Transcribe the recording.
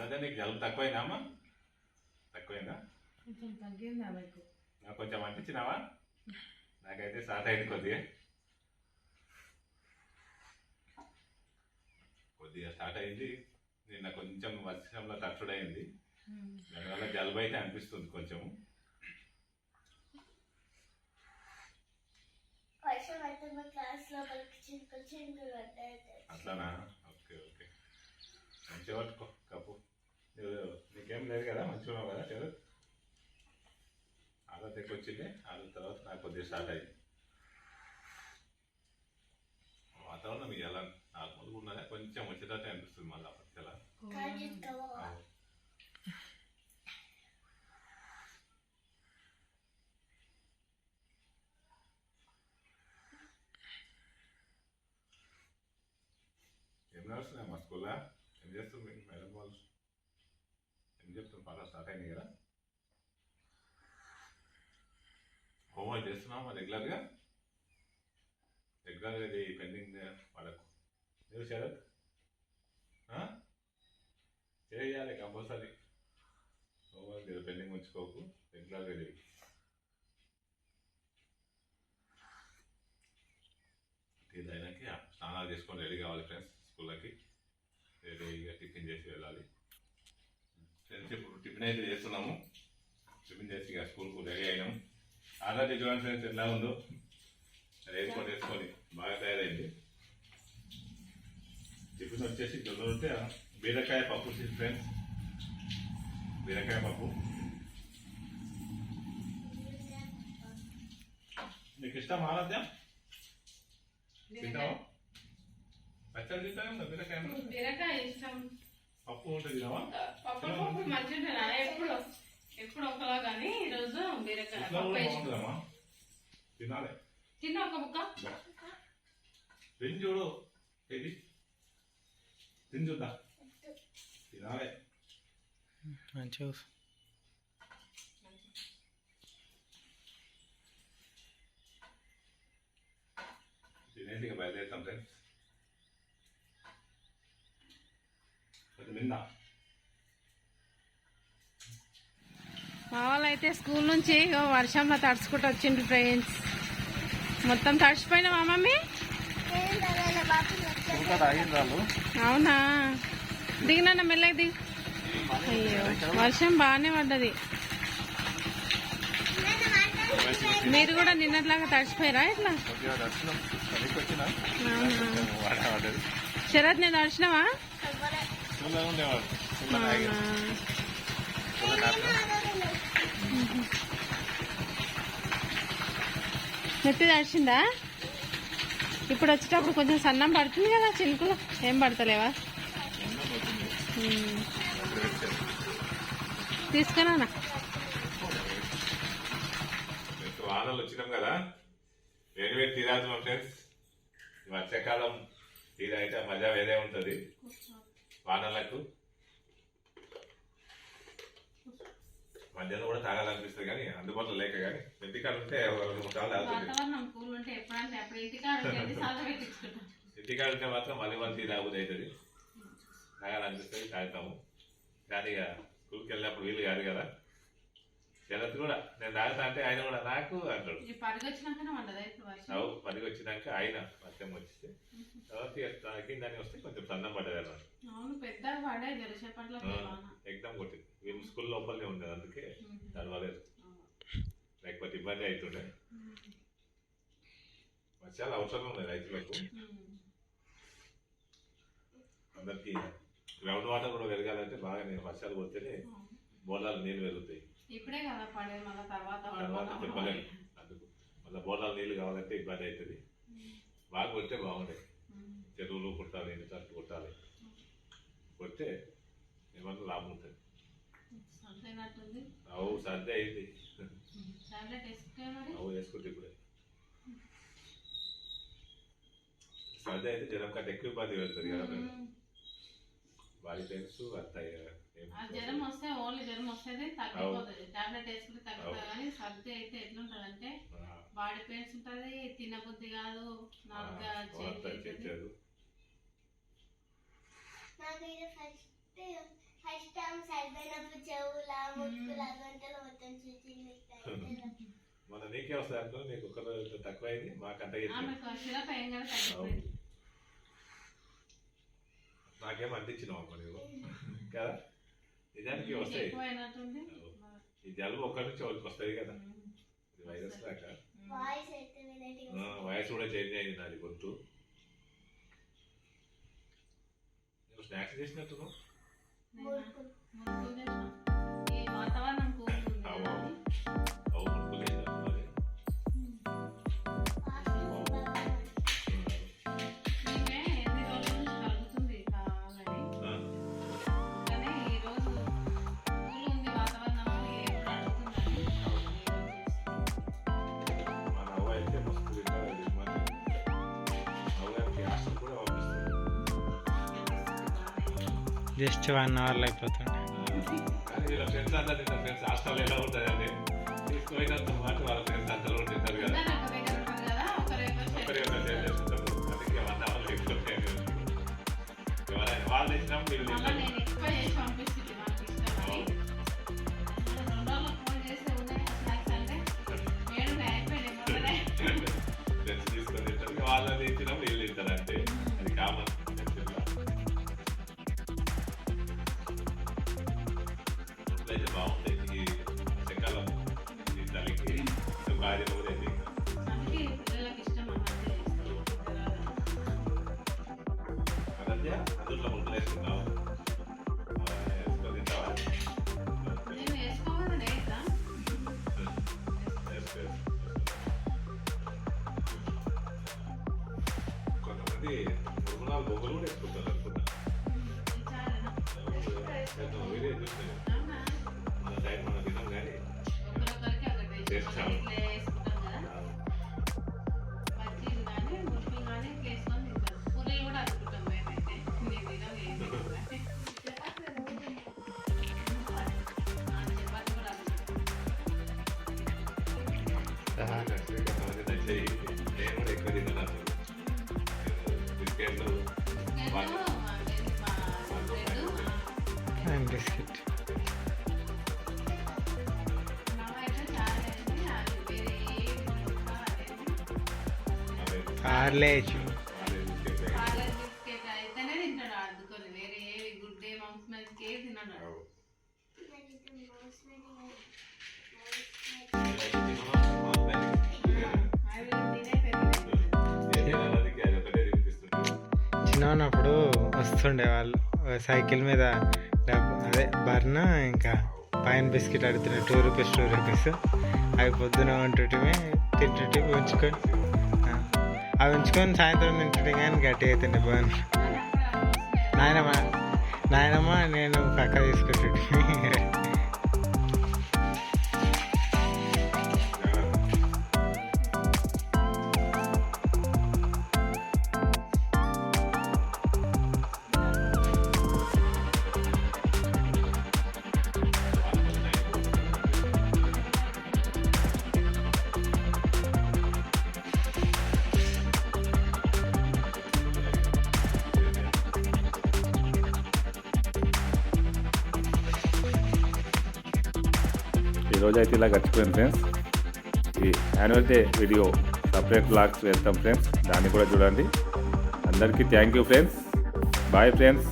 అదే నీకు జలుబు తక్కువైందా అమ్మ? తక్కువైందా? కొంచెం తగ్గిందా మీకు? నాకు కొంచెం అంటించినావా? నాకైతే స్టార్ట్ అయింది కొద్దిగా స్టార్ట్ అయింది. నిన్న కొంచెం వర్షంలో తట్టుడైంది, దానివల్ల జలుబు అయితే అనిపిస్తుంది కొంచెం. అట్లానా? ఓకే ఓకే, మంచిగా పట్టుకో కప్పు. నీకేం లేదు కదా, మంచిగా ఉన్నావు కదా? చదువు ఆలో తెక్కొచ్చింది, ఆలో తర్వాత నాకు కొద్దిగా స్టార్ట్ అయింది. వాతావరణం ఎలా నార్మల్గా ఉన్నదా, కొంచెం వచ్చేటట్టు అనిపిస్తుంది మళ్ళీ పచ్చలా. ఏం నడుస్తున్నాయి మా స్కూల్లో? ఏం చేస్తుంది మేడం వాళ్ళు? ఏం చెప్తుంది? మళ్ళీ స్టార్ట్ అయినాయి కదా. హోంవర్క్ చేస్తున్నావా రెగ్యులర్గా? రెగ్యులర్గా పెండింగ్ వాళ్ళకు నువ్వు శరత్ చేయాలి కంపల్సరీ. హోంవర్క్ పెండింగ్ ఉంచుకోకు, రెగ్యులర్గా చేయి. టీ అయినాక స్నానాలు చేసుకొని రెడీ కావాలి ఫ్రెండ్స్, స్కూల్కి రెడీగా టిఫిన్ చేసి వెళ్ళాలి ఫ్రెండ్స్. ఇప్పుడు టిఫిన్ అయితే చేస్తున్నాము, టిఫిన్ చేసి ఇక స్కూల్కు రెడీ అయినాము. ఆల్రెడీ చూడండి ఫ్రెండ్స్ ఎట్లా ఉందో, వేసుకొని వేసుకొని బాగా తయారైంది. టిఫిన్ వచ్చేసి జొన్న ఉంటే బీరకాయ పప్పు ఫ్రెండ్స్, బీరకాయ పప్పు. మీకు ఇష్టం ఆరాధ్య? తింటావా? పచ్చడి తింటాను, బీరకాయ ఇష్టం. పప్పు ఉంటుంది తినవా? పప్పు మంచిగా ఎప్పుడు ఒకలా కానీ ఈరోజు బీరకాయ బాగుంటుందమ్మా, తినాలి. తిన్నా ఒక ముక్క తిని చూడు, ఇది తిని చూద్దా, తినాలి మంచిగా. తినేసి ఇక బయలుదేరుతాం ఫ్రెండ్స్. కొంచెం నిందా మా వాళ్ళు అయితే స్కూల్ నుంచి వర్షంలో తడుచుకుంటూ వచ్చిండు ఫ్రెండ్స్. మొత్తం తడిచిపోయినా మా మమ్మీ? అవునా? దిగినా మెల్లగా దిగి. అయ్యో వర్షం బాగానే పడ్డది. మీరు కూడా నిన్నట్లాగా తడిచిపోయారా ఇట్లా? శరత్ నేను తడిచినావా? నెత్తి తడిచిందా? ఇప్పుడు వచ్చేటప్పుడు కొంచెం సన్నం పడుతుంది కదా చినుకులు, ఏం పడతలేవా? తీసుకున్నా వానలు వచ్చినాం కదా, వేడి వేడి తీరాల్సిన ఫ్రెండ్స్. వర్షాకాలం తీరా అయితే మజా వేరే ఉంటుంది వానలకు. మధ్యాహ్నం కూడా తాగాలనిపిస్తుంది కానీ అందుబాటులో లేక, కానీ ఇంటికాడ ఉంటే 2-3 సార్లు తాగుతుంది. ఇంటికాడ ఉంటే మాత్రం మళ్ళీ టీ తాగుతుంది అవుతుంది, తాగాలనిపిస్తుంది, తాగుతాము. కానీ ఇక స్కూల్కి వెళ్ళినప్పుడు వీలు కాదు కదా. శరత్ కూడా నేను తాగుతా అంటే ఆయన కూడా నాకు అంటాడు. పదికి వచ్చినాక ఆయన వర్షం వచ్చితే తర్వాత దాన్ని వస్తే కొంచెం సన్నం పడ్డది అన్నమాట. ఎగ్జామ్ కొట్టింది. వీళ్ళు స్కూల్ లోపలనే ఉండేది, అందుకే దానివల్ల లేకపోతే ఇబ్బంది అవుతుండే. వర్షాలు అవసరం ఉన్నాయి రైతులకు, అందరికి. గ్రౌండ్ వాటర్ కూడా పెరగాలంటే బాగా వర్షాలు పడితేనే బోర్లాలు నీళ్ళు పెరుగుతాయి. ఇప్పుడే కదా పడేది, మళ్ళీ తర్వాత చెప్పలేము. అందుకు మళ్ళీ బోర్లాలు నీళ్ళు కావాలంటే ఇబ్బంది అవుతుంది. బాగా కొడితే బాగుండే, చెరువులు కుట్టాలి, ఎన్నిసార్లు కొట్టాలి, కొడితే ఏమన్నా లాభం ఉంటుంది. అవు సర్ది అయింది, అవు వేసుకుంటే ఇప్పుడే. సర్ది అయితే జ్వరం కంటే ఎక్కువ ఇబ్బంది పెడుతుంది కదా. బాడీ పెయిన్స్ వస్తాయి. జ్వరం వస్తే ఓన్లీ జ్వరం వస్తుంది, తగ్గిపోతుంది. టాబ్లెట్ వేసుకుంటే తగ్గుతుంది. కానీ సర్ది అయితే ఎట్లుంటది అంటే బాడీ పెయిన్స్ ఉంటుంది, తినబుద్ధి కాదు, నాకు అయిపోయినప్పుడు చెవుల ముక్కుల గంటలు మొత్తం చూసింది. మన నీకే వస్తుంది అనుకో, నీకు ఒక్క రోజు తక్కువ అయింది, మాకంట ఆమెకు శిలప ఏం కదా తగ్గిపోయింది. నాకేం అందించినావు అమ్మ నువ్వు కదా. నిజానికి వస్తాయి, ఎక్కువ అయినట్టుంది. ఈ జలుబు ఒక్కడి నుంచి వాళ్ళకి వస్తుంది కదా, ఇది వైరస్ లాగా. వాయిస్ అయితే వినటి వయసు కూడా చేంజ్ అయింది నాది గొంతు. నువ్వు స్నాక్స్ చేసినట్టు ఈ వాతావరణం కూర్చుంది ఈమె ఎన్ని రోజుల నుంచి కలుగుతుంది ఆల్రెడీ. కానీ ఈ రోజు కూల్ ఉంది వాతావరణం ఏం అడుగుతుందని మన అవ్వ అయితే మస్తు తింటారు. అవ్వకి హాస్టల్ కూడా పంపిస్తుంది. జస్ట్ 1 అవర్లో అయిపోతుంది. కానీ వీళ్ళ ఫ్రెండ్స్ అందరూ తింటారు. ఫ్రెండ్స్ హాస్టల్ ఎలా ఉంటుంది అంటే తీసుకుపోయినంత మాట వాళ్ళ ఫ్రెండ్స్ అందరూ కూడా తింటారు కదా. అందరూ ఒక దగ్గర ఉంటారు కదా, ఒకరి ఒకరి ఒక షేర్ చేసుకుంటారు. అందుకే 1 అవర్లో అయిపోతాయి. ఎవరైనా వాళ్ళు తెచ్చినప్పుడు వీళ్ళు మళ్ళీ తింటారు. నేను ఎక్కువ చేసి పంపిస్తుంది నాకు ఇష్టమని. 2 రోజులు ఫోన్ చేస్తే ఉన్నాయి స్నాక్స్ అంటే వేడు అయిపోయింది మొదలై. ఫ్రెండ్స్ తీసుకొని తింటారు. వాళ్ళని తెచ్చినప్పుడు వీళ్ళు తింటారు. అంటే అది కామన్. అయితే బాగుంటాయి ఈ చెక్కాలం ఈ చలికి భార్య కూడా అయితే అందుకే పిల్లలకి ఇష్టం అదన్య అందులో ముద్దలు వేసుకుంటావా, వేసుకొని తింటావా? నేను వేసుకోవాలి ఇట్లా కొంతమంది మురుగునాలు బొగ్గలు కూడా వేసుకుంటారు అనుకుంటా. వీడియో చూస్తాను మన సైడ్ మనం తిన్నాం కానీ ఒకరొకరికి ఒకటి చేస్తాం. ఇట్లా వేసుకుంటాం కదా, బజ్జీలు కానీ మురుకులు కానీ ఇట్లా వేసుకొని తింటాం. పూరీలు కూడా అతుకుంటాం మేమైతే. నేను తినను ఏం తినను. చపాతీ కూడా కొంతమంది నచ్చాయి. నేను కూడా ఎక్కువ తిన్నాను అసలు. బిస్కెట్లు అండ్ బిస్కెట్. హార్లేజ్. బిస్కెట్ అయితేనే తింటాడు అద్దుకొని, వేరే ఏవి గుడ్ డే మమ్స్ మిల్క్ ఏవి తిన్నాడు. అవి తినే పెరిగి చిన్నప్పుడు వస్తుండే వాళ్ళు సైకిల్ మీద అదే బర్న్ ఇంకా పైన బిస్కెట్ అడుగుతున్నాయి 2 రూపీస్ 2 రూపీస్. అవి పొద్దున ఉంటుంటే తింటుంటే ఉంచుకొని అవి ఉంచుకొని సాయంత్రం తింటుంటే కానీ గట్టిగా అవుతుండే బర్న్. నాయనమ్మ నేను పక్క తీసుకుంటుంటే. ఈరోజు అయితే ఇలా గడిచిపోయింది ఫ్రెండ్స్. ఈ annual day video separate blogs వేస్తాం ఫ్రెండ్స్, దాన్ని కూడా చూడండి. అందరికీ thank you friends. Bye friends.